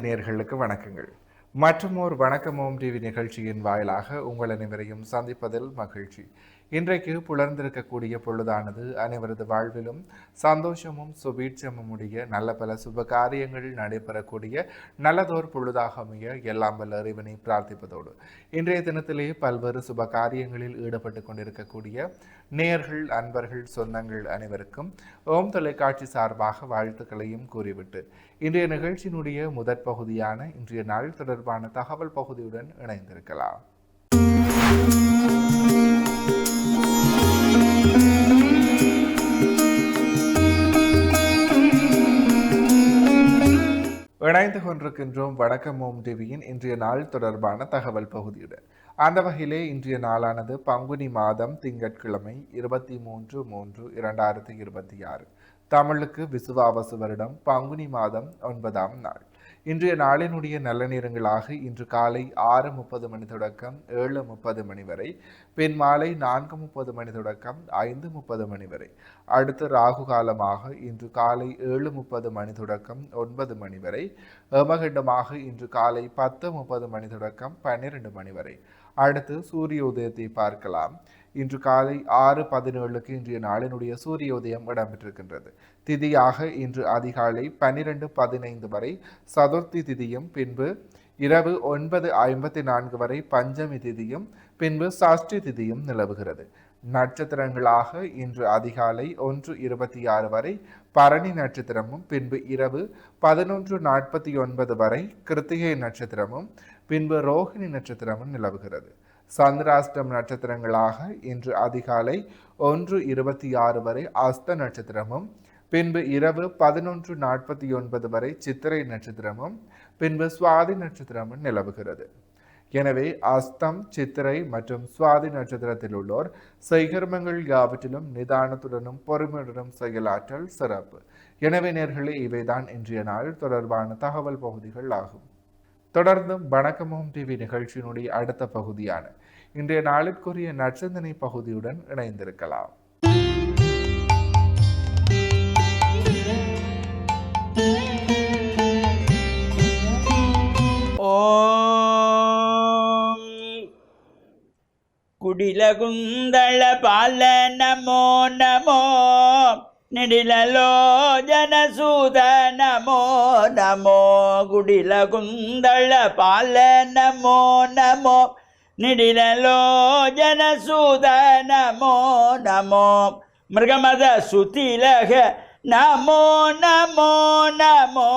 நேயர்களுக்கு வணக்கங்கள். மற்றும் ஒரு வணக்கம் ஓம் டிவி நிகழ்ச்சியின் வாயிலாக உங்கள் அனைவரையும் சந்திப்பதில் மகிழ்ச்சி. இன்றைக்கு புலர்ந்திருக்கக்கூடிய பொழுதானது அனைவரது வாழ்விலும் சந்தோஷமும் சுபீட்சமும் உடைய நல்ல பல சுப காரியங்கள் நடைபெறக்கூடிய நல்லதோர் பொழுதாக அமைய எல்லாம் வல்ல இறைவனை பிரார்த்திப்பதோடு இன்றைய தினத்திலே பல்வேறு சுப காரியங்களில் ஈடுபட்டு கொண்டிருக்கக்கூடிய நேயர்கள், அன்பர்கள், சொந்தங்கள் அனைவருக்கும் ஓம் தொலைக்காட்சி சார்பாக வாழ்த்துக்களையும் கூறிவிட்டு இன்றைய நிகழ்ச்சியினுடைய முதற் பகுதியான இன்றைய நாள் தொடர்பான தகவல் பகுதியுடன் இணைந்திருக்கலாம். இணைந்து கொண்டிருக்கின்றோம் வணக்கம் ஓம் டிவியின் இன்றைய நாள் தொடர்பான தகவல் பகுதியுடன். அந்த வகையிலே இன்றைய நாளானது பங்குனி மாதம் திங்கட்கிழமை 23/3/2026, தமிழுக்கு விசுவாவசு வருடம் பங்குனி மாதம் 9ஆம் நாள். இன்றைய நாளினுடைய நல்ல நேரங்களாக இன்று காலை 6:30 மணி தொடக்கம் 7:30 மணி வரை, பின் மாலை 4:30 மணி தொடக்கம் 5:30 மணி வரை. அடுத்து ராகு காலமாக இன்று காலை 7:30 மணி தொடக்கம் 9 மணி வரை. யமகண்டமாக இன்று காலை 10:30 மணி தொடக்கம் 12 மணி வரை. அடுத்து சூரிய உதயத்தை பார்க்கலாம். இன்று காலை 6:17க்கு இன்றைய நாளினுடைய சூரிய உதயம் இடம்பெற்றிருக்கின்றது. திதியாக இன்று அதிகாலை 12:15 வரை சதுர்த்தி திதியும், பின்பு இரவு 9:54 வரை பஞ்சமி திதியும், பின்பு சஷ்டி திதியும் நிலவுகிறது. நட்சத்திரங்களாக இன்று அதிகாலை 1:26 வரை பரணி நட்சத்திரமும், பின்பு இரவு 11:49 வரை கிருத்திகை நட்சத்திரமும், பின்பு ரோஹிணி நட்சத்திரமும் நிலவுகிறது. சந்திராஷ்டம் நட்சத்திரங்களாக இன்று அதிகாலை 1:26 வரை அஸ்த நட்சத்திரமும், பின்பு இரவு 11:49 வரை சித்திரை நட்சத்திரமும், பின்பு சுவாதி நட்சத்திரமும் நிலவுகிறது. எனவே அஸ்தம், சித்திரை மற்றும் சுவாதி நட்சத்திரத்தில் உள்ளோர் செய்கர்மங்கள் யாவற்றிலும் நிதானத்துடனும் பொறுமையுடனும் செயலாற்றல் சிறப்பு. எனவே நேர்களே, இவைதான் இன்றைய நாள் தொடர்பான தகவல் பகுதிகள் ஆகும். தொடர்ந்தும் வணக்கம் ஓம் டிவி நிகழ்ச்சியினுடைய அடுத்த பகுதியான இன்றைய நாளிற்குரிய நற்சிந்தனை பகுதியுடன் இணைந்திருக்கலாம். ஓம் குடிலகுந்தள பால நமோ நமோ, நிடிலலோஜன சூத நமோ நமோ. குடிலகுந்தள பால நமோ நமோ, நிடிலலோஜன சூத நமோ நமோ. மிருகமத சுதிலக நமோ நமோ நமோ.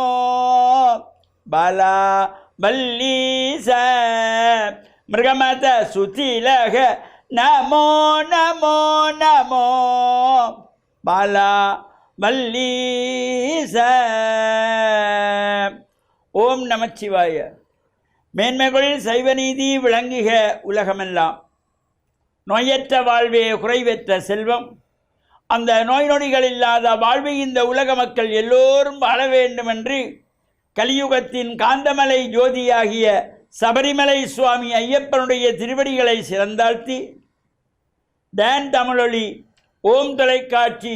பாலா பல்லீச மிருகமத சுதிலக நமோ நமோ நமோ. பாலா பல்லீச. ஓம் நமச்சிவாய. மேன்மைகள் சைவநீதி விளங்குக உலகமெல்லாம். நோயற்ற வாழ்வே குறைவற்ற செல்வம். அந்த நோய் நொடிகள் இல்லாத வாழ்வை இந்த உலக மக்கள் எல்லோரும் வாழ வேண்டும் என்று கலியுகத்தின் காந்தமலை ஜோதியாகிய சபரிமலை சுவாமி ஐயப்பனுடைய திருவடிகளை சிறந்தாழ்த்தி, டான் தமிழொலி ஓம் தொலைக்காட்சி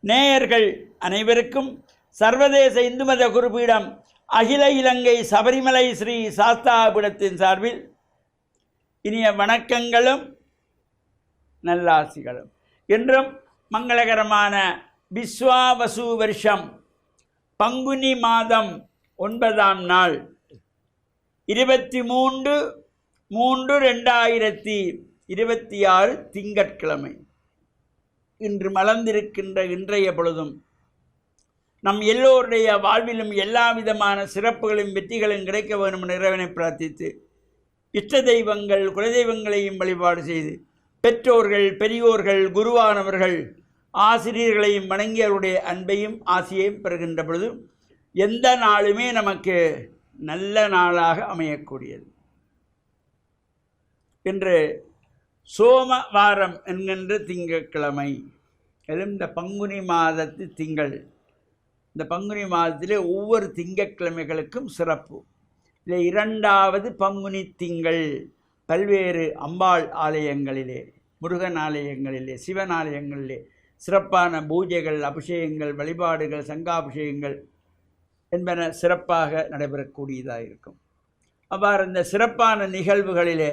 நேயர்கள் அனைவருக்கும் சர்வதேச இந்து மத குருபீடம் அகில இலங்கை சபரிமலை ஸ்ரீ சாஸ்தாபீடத்தின் சார்பில் இனிய வணக்கங்களும் நல்லாசிகளும். என்றும் மங்களகரமான விஸ்வாவசு வருஷம் பங்குனி மாதம் 9ஆம் நாள் 23/3/2026 திங்கட்கிழமை. இன்று மலர்ந்திருக்கின்ற இன்றைய பொழுதும் நம் எல்லோருடைய வாழ்விலும் எல்லா விதமான சிறப்புகளும் வெற்றிகளும் கிடைக்க வேண்டும் என்ற இறைவனை பிரார்த்தித்து, இஷ்ட தெய்வங்கள் குலதெய்வங்களையும் வழிபாடு செய்து, பெற்றோர்கள், பெரியோர்கள், குருவானவர்கள், ஆசிரியர்களையும் வணங்கி அவருடைய அன்பையும் ஆசியையும் பெறுகின்ற பொழுது எந்த நாளுமே நமக்கு நல்ல நாளாக அமையக்கூடியது. இன்று சோமவாரம் என்கின்ற திங்கட்கிழமை, இந்த பங்குனி மாதத்து திங்கள். இந்த பங்குனி மாதத்திலே ஒவ்வொரு திங்கட்கிழமைகளுக்கும் சிறப்பு. இதில் 2வது பங்குனி திங்கள் பல்வேறு அம்பாள் ஆலயங்களிலே, முருகன் ஆலயங்களிலே, சிவன் ஆலயங்களிலே சிறப்பான பூஜைகள், அபிஷேகங்கள், வழிபாடுகள், சங்காபிஷேகங்கள் என்பன சிறப்பாக நடைபெறக்கூடியதாக இருக்கும். அவ்வாறு இந்த சிறப்பான நிகழ்வுகளிலே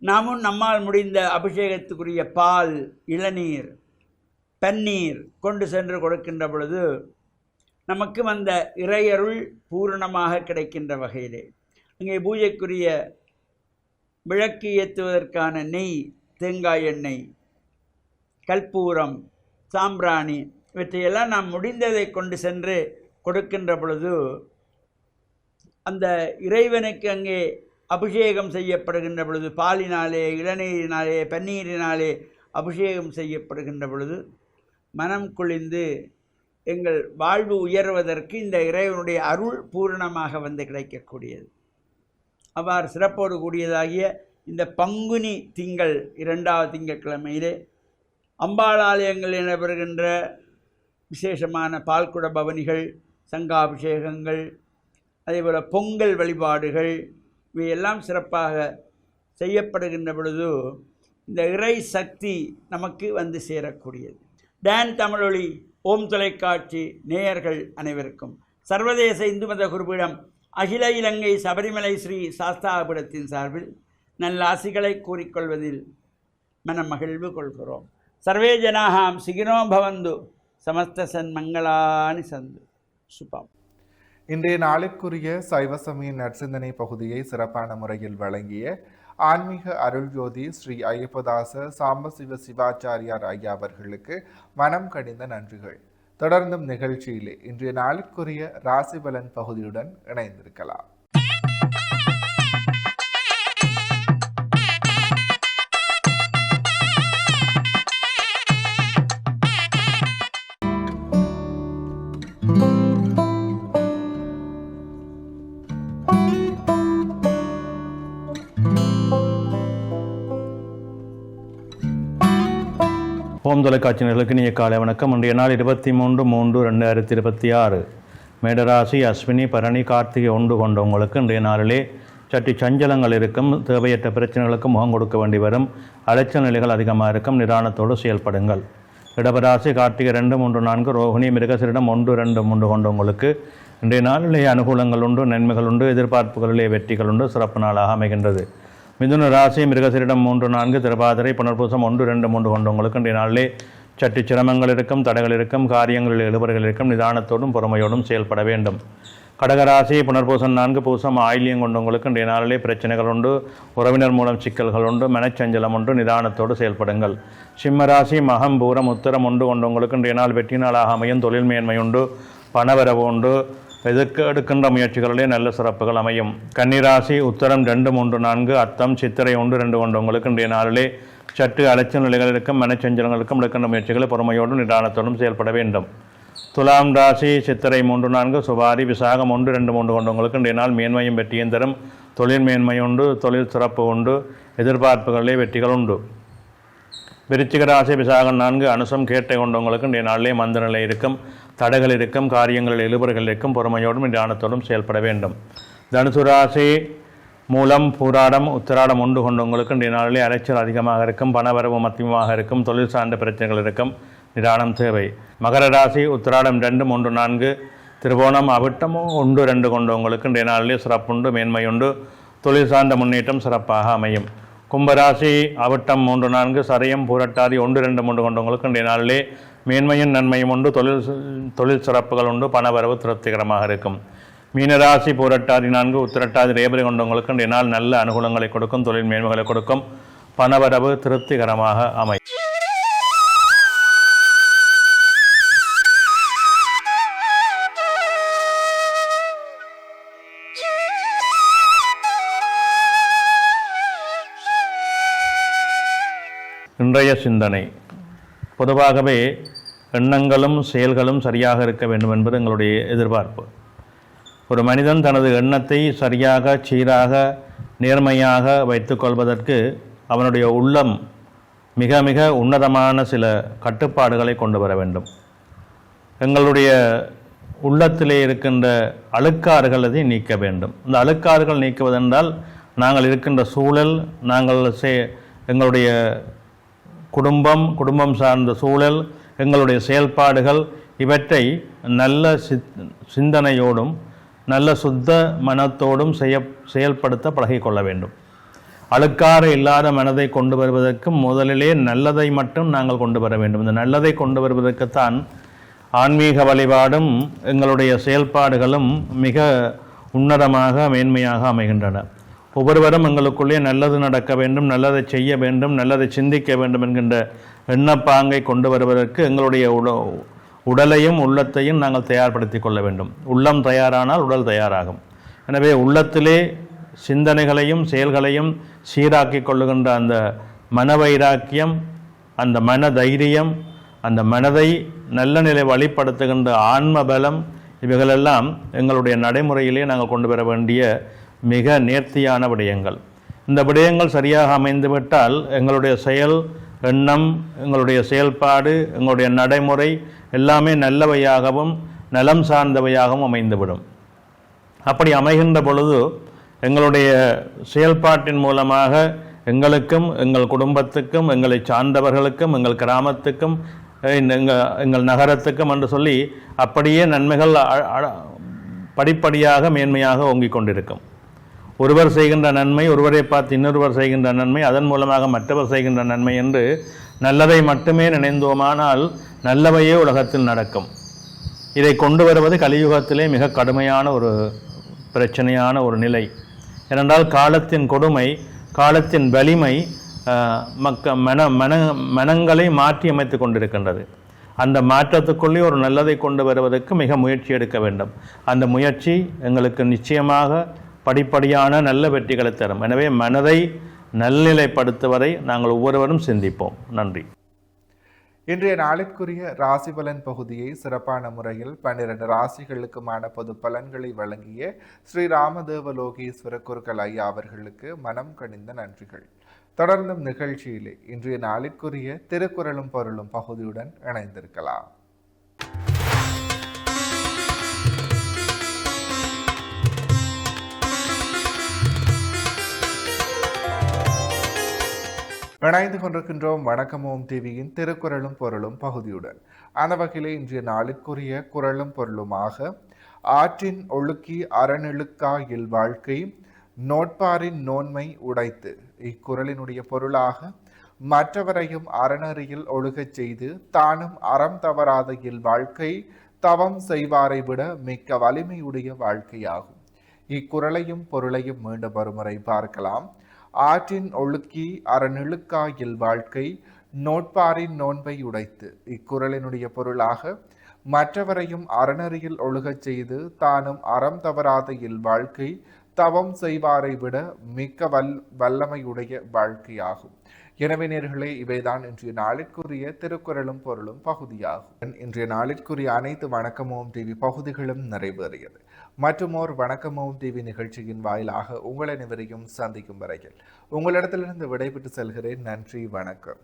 நாமும் நம்மால் முடிந்த அபிஷேகத்துக்குரிய பால், இளநீர், பன்னீர் கொண்டு சென்று கொடுக்கின்ற பொழுது நமக்கு அந்த இறையருள் பூரணமாக கிடைக்கின்ற வகையிலே அங்கே பூஜைக்குரிய விளக்கு ஏற்றுவதற்கான நெய், தேங்காய் எண்ணெய், கற்பூரம், சாம்பிராணி இவற்றையெல்லாம் நாம் முடிந்ததை கொண்டு சென்று கொடுக்கின்ற பொழுது அந்த இறைவனுக்கு அங்கே அபிஷேகம் செய்யப்படுகின்ற பொழுது பாலினாலே, இளநீரினாலே, பன்னீரினாலே அபிஷேகம் செய்யப்படுகின்ற பொழுது மனம் குளிர்ந்து எங்கள் வாழ்வு உயர்வதற்கு இந்த இறைவனுடைய அருள் பூரணமாக வந்து கிடைக்கக்கூடியது. அவ்வாறு சிறப்போடு கூடியதாகிய இந்த பங்குனி திங்கள் 2வது திங்கட்கிழமையிலே அம்பாளாலயங்களில் நடைபெறுகின்ற விசேஷமான பால்குட பவனிகள், சங்காபிஷேகங்கள், அதேபோல் பொங்கல் வழிபாடுகள் இவையெல்லாம் சிறப்பாக செய்யப்படுகின்ற பொழுது இந்த இறை சக்தி நமக்கு வந்து சேரக்கூடியது. டான் தமிழொலி ஓம் தொலைக்காட்சி நேயர்கள் அனைவருக்கும் சர்வதேச இந்து மத குருபீடம் அகில இலங்கை சபரிமலை ஸ்ரீ சாஸ்தாபீடத்தின் சார்பில் நல்ல ஆசிகளை கூறிக்கொள்வதில் மனமகிழ்வு கொள்கிறோம். சர்வே ஜனாஹாம் சிகினோ பவந்து சமஸ்த சன்மங்களானி சந்து சுபம். இன்றைய நாளுக்குரிய சைவ சமய நற்சிந்தனை பகுதியை சிறப்பான முறையில் வழங்கிய ஆன்மீக அருள்ஜோதி ஸ்ரீ ஐயப்பதாச சாம்பசிவ சிவாச்சாரியார் ஐயா அவர்களுக்கு மனம் கனிந்த நன்றிகள். தொடர்ந்தும் நிகழ்ச்சியிலே இன்றைய நாளுக்குரிய ராசிபலன் பகுதியுடன் இணைந்திருக்கலாம். ஓம் தொலைக்காட்சி நேயர்களுக்கு இனிய காலை வணக்கம். இன்றைய நாள் 23/3/2026 மேடராசி, அஸ்வினி, பரணி, கார்த்திகை ஒன்று கொண்ட உங்களுக்கு இன்றைய நாளிலே சற்று சஞ்சலங்கள் இருக்கும். தேவையற்ற பிரச்சனைகளுக்கு முகம் கொடுக்க வேண்டி வரும். அலைச்சல் நிலைகள் அதிகமாக இருக்கும். நிதானத்தோடு செயல்படுங்கள். இடபராசி, கார்த்திகை 2, 3, 4, ரோகிணி, மிருகசீரிடம் 1, 2, 3 கொண்ட உங்களுக்கு இன்றைய நாளிலே அனுகூலங்கள் உண்டு, நன்மைகள் உண்டு, எதிர்பார்ப்புகளிலே வெற்றிகள் உண்டு. சிறப்பு நாளாக அமைகின்றது. மிதுன ராசி, மிருகசீரிடம் 3, 4, திருபாதிரை, புனர்பூசம் 1, 2, 3 கொண்டவங்களுக்கு இன்றைய நாளிலே சற்று சிரமங்கள் இருக்கும், தடைகள் இருக்கும், காரியங்களில் எழுபறைகள் இருக்கும். நிதானத்தோடும் பொறுமையோடும் செயல்பட வேண்டும். கடகராசி, புனர்பூசம் 4, பூசம், ஆயில்யம் கொண்டவங்களுக்கு இன்றைய நாளிலே பிரச்சனைகள் உண்டு, உறவினர் மூலம் சிக்கல்கள் உண்டு, மனச்சஞ்சலம் உண்டு. நிதானத்தோடு செயல்படுங்கள். சிம்மராசி, மகம், பூரம், உத்தரம் 1 கொண்டவங்களுக்கு இன்றைய நாள் வெற்றி நாளாக அமையும். தொழில் மேன்மை உண்டு, பணவரவு உண்டு. எடுக்கின்ற முயற்சிகளிலே நல்ல சிறப்புகள் அமையும். கன்னிராசி, உத்தரம் 2, 3, 4, அத்தம், சித்திரை 1, 2 கொண்டவங்களுக்கு இன்றைய நாளிலே சற்று அலைச்சல் நிலைகளுக்கும் மனச்சஞ்சலங்களுக்கும் எடுக்கின்ற முயற்சிகளை பொறுமையோடும் நிதானத்தோடும் செயல்பட வேண்டும். துலாம் ராசி, சித்திரை 3, 4, சுவாரி, விசாகம் 1, 2, 3 கொண்டவங்களுக்கு இன்றைய நாள் மேன்மையும் வெற்றியும் தரும். தொழில் மேன்மை உண்டு, தொழில் சிறப்பு உண்டு, எதிர்பார்ப்புகளிலே வெற்றிகள் உண்டு. விருச்சிக ராசி, விசாகம் 4, அனுசம், கேட்டை கொண்டவங்களுக்கு இன்றைய நாளிலே மந்த நிலை இருக்கும், தடைகள் இருக்கும், காரியங்களில் எழுபறைகள் இருக்கும். பொறுமையோடும் நிதானத்தோடும் செயல்பட வேண்டும். தனுசு ராசி, மூலம், பூராடம், உத்திராடம் 1 கொண்டவங்களுக்கு இன்றைய நாளிலே அலைச்சல் அதிகமாக இருக்கும், பணவரவு மத்தியமாக இருக்கும், தொழில் சார்ந்த பிரச்சனைகள் இருக்கும். நிதானம் தேவை. மகர ராசி, உத்திராடம் 2, 3, 4, திருவோணம், அவிட்டம் 1, 2 கொண்டவங்களுக்கு இன்றைய நாளிலே சிறப்புண்டு, மேன்மையுண்டு, தொழில் சார்ந்த முன்னேற்றம் சிறப்பாக அமையும். கும்பராசி, அவிட்டம் 3, 4, சதயம், பூரட்டாதி 1, 2, 3 கொண்டவங்களுக்கு இன்றைய நாளிலே மேன்மையும் நன்மையும் உண்டு, தொழில் சிறப்புகள் உண்டு, பணவரவு திருப்திகரமாக இருக்கும். மீனராசி, பூரட்டாதி 4, உத்திரட்டாதி, ரேபரி கொண்டவங்களுக்கு இன்றைய நாள் நல்ல அனுகூலங்களை கொடுக்கும், தொழில் மேன்மைகளை கொடுக்கும், பணவரவு திருப்திகரமாக அமையும். இன்றைய சிந்தனை. பொதுவாகவே எண்ணங்களும் செயல்களும் சரியாக இருக்க வேண்டும் என்பது எங்களுடைய எதிர்பார்ப்பு. ஒரு மனிதன் தனது எண்ணத்தை சரியாக, சீராக, நேர்மையாக வைத்துக்கொள்வதற்கு அவனுடைய உள்ளம் மிக மிக உன்னதமான சில கட்டுப்பாடுகளை கொண்டு வர வேண்டும். எங்களுடைய உள்ளத்திலே இருக்கின்ற அழுக்காறுகளை நீக்க வேண்டும். இந்த அழுக்காறுகள் நீக்குவதென்றால் நாங்கள் இருக்கின்ற சூழல், எங்களுடைய குடும்பம் சார்ந்த சூழல், எங்களுடைய செயல்பாடுகள் இவற்றை நல்ல சிந்தனையோடும் நல்ல சுத்த மனத்தோடும் செயல்படுத்த பழகிக்கொள்ள வேண்டும். அழுக்காறு இல்லாத மனதை கொண்டு வருவதற்கு முதலிலே நல்லதை மட்டும் நாங்கள் கொண்டு வர வேண்டும். இந்த நல்லதை கொண்டு வருவதற்குத்தான் ஆன்மீக வழிபாடும் எங்களுடைய செயல்பாடுகளும் மிக உன்னதமாக மேன்மையாக அமைகின்றன. ஒவ்வொருவரும் எங்களுக்குள்ளே நல்லது நடக்க வேண்டும், நல்லதை செய்ய வேண்டும், நல்லதை சிந்திக்க வேண்டும் என்கின்ற எண்ணப்பாங்கை கொண்டு வருவதற்கு எங்களுடைய உடலையும் உள்ளத்தையும் நாங்கள் தயார்படுத்தி கொள்ள வேண்டும். உள்ளம் தயாரானால் உடல் தயாராகும். எனவே உள்ளத்திலே சிந்தனைகளையும் செயல்களையும் சீராக்கி கொள்ளுகின்ற அந்த மன வைராக்கியம், அந்த மன தைரியம், அந்த மனதை நல்ல நிலை வழிப்படுத்துகின்ற ஆன்ம பலம், இவைகளெல்லாம் எங்களுடைய நடைமுறையிலே நாங்கள் கொண்டு வர வேண்டிய மிக நேர்த்தியான விடயங்கள். இந்த விடயங்கள் சரியாக அமைந்துவிட்டால் எங்களுடைய செயல், எண்ணம், எங்களுடைய செயல்பாடு, எங்களுடைய நடைமுறை எல்லாமே நல்லவையாகவும் நலம் சார்ந்தவையாகவும் அமைந்துவிடும். அப்படி அமைகின்ற பொழுது எங்களுடைய செயல்பாட்டின் மூலமாக எங்களுக்கும், எங்கள் குடும்பத்துக்கும், எங்களை சார்ந்தவர்களுக்கும், எங்கள் கிராமத்துக்கும், எங்கள் நகரத்துக்கும் என்று சொல்லி அப்படியே நன்மைகள் படிப்படியாக மேன்மையாக ஓங்கிக் கொண்டிருக்கும். ஒருவர் செய்கின்ற நன்மை, ஒருவரை பார்த்து இன்னொருவர் செய்கின்ற நன்மை, அதன் மூலமாக மற்றவர் செய்கின்ற நன்மை என்று நல்லதை மட்டுமே நினைந்தோமானால் நல்லவையே உலகத்தில் நடக்கும். இதை கொண்டு வருவது கலியுகத்திலே மிக கடுமையான ஒரு பிரச்சனையான ஒரு நிலை. ஏனென்றால் காலத்தின் கொடுமை, காலத்தின் வலிமை மனங்களை மாற்றி அமைத்து கொண்டிருக்கின்றது. அந்த மாற்றத்துக்குள்ளே ஒரு நல்லதை கொண்டு வருவதற்கு மிக முயற்சி எடுக்க வேண்டும். அந்த முயற்சி எங்களுக்கு நிச்சயமாக படிப்படியான நல்ல வெற்றிகளை தரும். எனவே மனதை நல்நிலைப்படுத்துவதை நாங்கள் ஒவ்வொருவரும் சிந்திப்போம். நன்றி. இன்றைய நாளிற்குரிய ராசி பலன் பகுதியை சிறப்பான முறையில் 12 ராசிகளுக்குமான பொது பலன்களை வழங்கிய ஸ்ரீ ராமதேவலோகீஸ்வர குருக்கள் ஐயா அவர்களுக்கு மனம் கனிந்த நன்றிகள். தொடர்ந்தும் நிகழ்ச்சியிலே இன்றைய நாளிற்குரிய திருக்குறளும் பொருளும் பகுதியுடன் இணைந்திருக்கலாம். இணைந்து கொண்டிருக்கின்றோம் வணக்கம் ஓம் டிவியின் திருக்குறளும் பொருளும் பகுதியுடன். அந்த வகையிலே இன்றைய நாளிற்குரிய குறளும் பொருளுமாக ஆற்றின் ஒழுக்கி அறநெழுக்கா இல் வாழ்க்கை நோட்பாரின் நோன்மை உடைத்து. இக்குறளினுடைய பொருளாக மற்றவரையும் அறநெறியில் ஒழுகச் செய்து தானும் அறம் தவறாத இல் வாழ்க்கை தவம் செய்வாரை விட மிக்க வலிமையுடைய வாழ்க்கையாகும். இக்குறளையும் பொருளையும் மீண்டும் ஒருமுறை பார்க்கலாம். ஆற்றின் ஒழுக்கி அறநெழுக்காயில் வாழ்க்கை நோட்பாரின் நோன்பை உடைத்து. இக்குறளினுடைய பொருளாக மற்றவரையும் அறநெறியில் ஒழுகச் செய்து தானும் அறம் தவறாத இல் வாழ்க்கை தவம் செய்வாரை விட மிக்க வல்லமையுடைய வாழ்க்கையாகும். எனவே நேர்களே, இவைதான் இன்றைய நாளிற்குரிய திருக்குறளும் பொருளும் பகுதியாகும். இன்றைய நாளிற்குரிய அனைத்து வணக்கமோம் டிவி பகுதிகளும் நிறைவேறியது. மற்றுமோர் வணக்கமோம் டிவி நிகழ்ச்சியின் வாயிலாக உங்களை அனைவரையும் சந்திக்கும் வரையில் உங்களிடத்திலிருந்து விடைபெற்று செல்கிறேன். நன்றி, வணக்கம்.